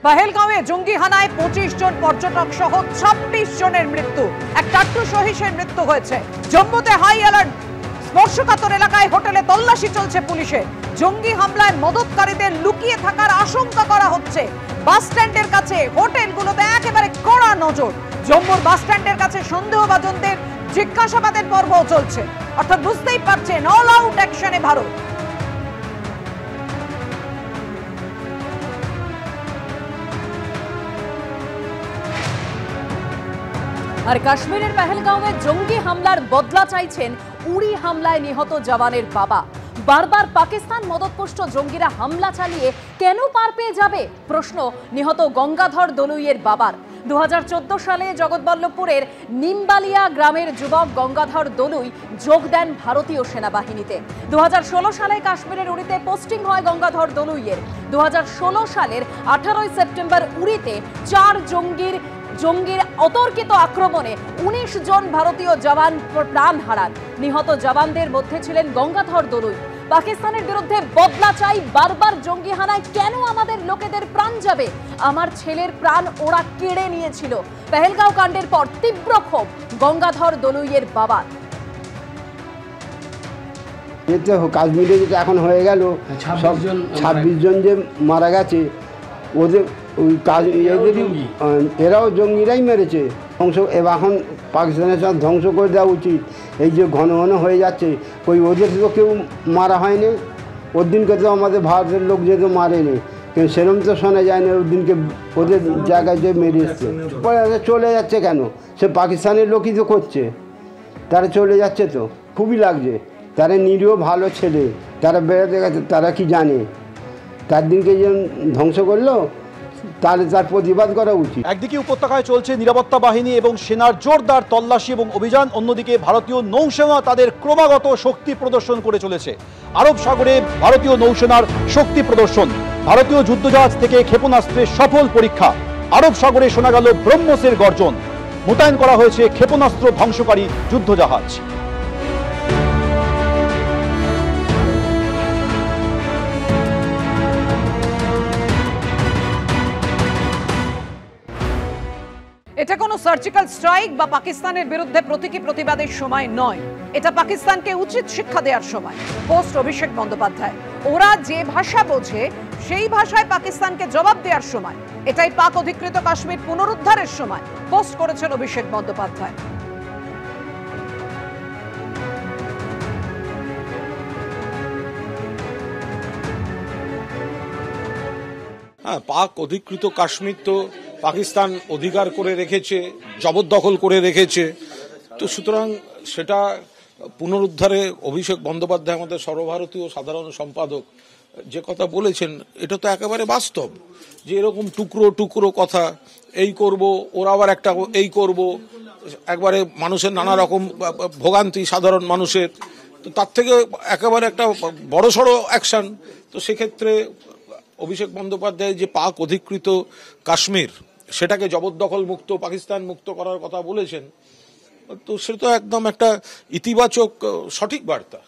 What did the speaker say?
পহেলগাঁওয়ে জঙ্গি হানায় 25 জন পর্যটক সহ 26 জনের মৃত্যু। এক টাট্টু সহিসের মৃত্যু হয়েছে। জম্মুতে হাই অ্যালার্ট। স্পর্শকাতর এলাকায় হোটেলে তল্লাশি চলছে পুলিশের। জঙ্গি হামলায় মদতকারীদের লুকিয়ে থাকার আশঙ্কা করা হচ্ছে। বাস স্ট্যান্ডের কাছে হোটেলগুলোতে একেবারে কড়া নজর। জম্মুর বাস স্ট্যান্ডের কাছে সন্দেহভাজনদের জিজ্ঞাসাবাদের পর্বও চলছে। অর্থাৎ বুঝতেই পারছেন অল আউট অ্যাকশনে ভারত। আর কাশ্মীরের পহেলগাঁওয়ে জঙ্গি হামলার বদলা চাইছেন উড়ি হামলায় নিহত জওয়ানের বাবা। বারবার পাকিস্তান মদতপুষ্ট জঙ্গিরা হামলা চালিয়ে কেন পার পেয়ে যাবে প্রশ্ন নিহত গঙ্গাধর দলুইয়ের বাবার। 2014 সালে জগৎবল্লভপুরের নিমবালিয়া গ্রামের যুবক গঙ্গাধর দলুই যোগ দেন ভারতীয় সেনাবাহিনীতে। 2016 সালে কাশ্মীরের উড়িতে পোস্টিং হয় গঙ্গাধর দলুইয়ের। 2016 সালের 18 সেপ্টেম্বর উড়িতে 4 জঙ্গির অতর্কিত আক্রমণে 19 জন ভারতীয় জওয়ান প্রাণ হারান। নিহত জওয়ানদের মধ্যে ছিলেন গঙ্গাধর দলুই। পাকিস্তানের বিরুদ্ধে বদলা চাই। বারবার জঙ্গি হানায় কেন আমাদের লোকেদের প্রাণ যাবে? আমার ছেলের প্রাণ ওরা কেড়ে নিয়েছিল। পহেলগাঁও কাণ্ডের পর তীব্র ক্ষোভ গঙ্গাধর দলুইয়ের বাবার। কাশ্মীরে যেটা এখন হয়ে গেল 26 জন যে মারা গেছে, ওদের ওই এরাও জঙ্গিরাই মেরেছে। এখন পাকিস্তানের সাথে ধ্বংস করে দেওয়া উচিত। এই যে ঘন ঘন হয়ে যাচ্ছে, ওই ওদের তো কেউ মারা হয়নি। ওর দিনকে তো আমাদের ভারতের লোক যেহেতু মারেনি, কিন্তু সেরকম তো শোনা যায় না ওর দিনকে ওদের জায়গায় যে মেরে এসছে। চলে যাচ্ছে কেন? সে পাকিস্তানের লোকই তো করছে, তারা চলে যাচ্ছে তো খুবই লাগছে। তারা নিরীহ ভালো ছেলে, তারা বেড়াতে গেছে, তারা কি জানে? তার দিনকে যে ধ্বংস করলো, তাহলে তার প্রতিবাদ করা উচিত। একদিকে উপত্যকায় চলছে নিরাপত্তা বাহিনী এবং সেনার জোরদার তল্লাশি এবং অভিযান, অন্যদিকে ভারতীয় নৌসেনা তাদের ক্রমাগত শক্তি প্রদর্শন করে চলেছে। আরব সাগরে ভারতীয় নৌসেনার শক্তি প্রদর্শন, ভারতীয় যুদ্ধজাহাজ থেকে ক্ষেপণাস্ত্রের সফল পরীক্ষা। আরব সাগরে শোনা গেল ব্রহ্মসের গর্জন। মোতায়েন করা হয়েছে ক্ষেপণাস্ত্র ধ্বংসকারী যুদ্ধজাহাজ। এটা কোনো সার্জিক্যাল স্ট্রাইক বা পাকিস্তানের বিরুদ্ধে প্রতীকী প্রতিবাদের সময় নয়। এটা পাকিস্তানকে উচিত শিক্ষা দেওয়ার সময়। পোস্ট অভিষেক বন্দ্যোপাধ্যায়। ওরা যে ভাষা বোঝে সেই ভাষায় পাকিস্তানকে জবাব দেওয়ার সময়। এটাই পাক অধিকৃত কাশ্মীর পুনরুদ্ধারের সময়। পোস্ট করেছেন অভিষেক বন্দ্যোপাধ্যায়। হ্যাঁ, পাক অধিকৃত কাশ্মীর তো পাকিস্তান অধিকার করে রেখেছে, জবরদখল করে রেখেছে। তো সুতরাং সেটা পুনরুদ্ধারে অভিষেক বন্দ্যোপাধ্যায় আমাদের সর্বভারতীয় সাধারণ সম্পাদক যে কথা বলেছেন, এটা তো একেবারে বাস্তব। যে এরকম টুকরো টুকরো কথা, এই করব, ওরা আবার একটা এই করব, একবারে মানুষের নানা রকম ভোগান্তি সাধারণ মানুষের। তো তার থেকে একেবারে একটা বড়সড় অ্যাকশন। তো সেক্ষেত্রে অভিষেক বন্দ্যোপাধ্যায় যে পাক অধিকৃত কাশ্মীর সেটাকে জবরদখল মুক্ত, পাকিস্তান মুক্ত করার কথা বলেছেন, তো সেটা তো একদম একটা ইতিবাচক সঠিক বার্তা।